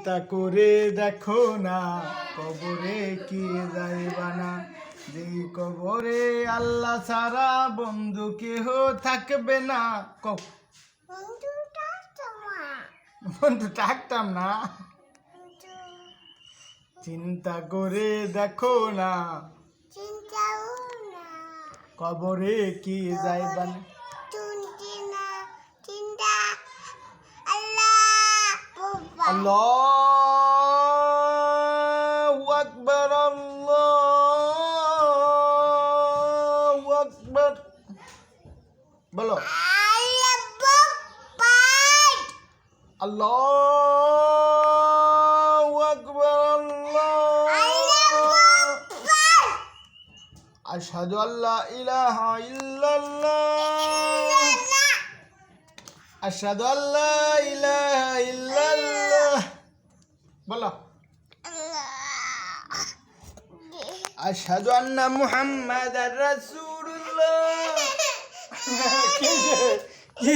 চিন্তা করে দেখো না কবরে কি যাইবা না, যে কবরে আল্লাহ ছাড়া বন্ধু কেহ থাকবে না। বন্ধু থাকতাম না। চিন্তা করে দেখো না কবরে কি যাইবা না। আল্লাহু আকবার, আল্লাহু আকবার। বলো আল্লাহু আকবার, আশহাদু আল্লা ইলাহা ইল্লাল্লাহ, আশহাদু আল্লা ইলাহা ইল্লাল্লাহ। বলো আশহাদু আন্না মুহাম্মাদার রাসূলুল্লাহ। কি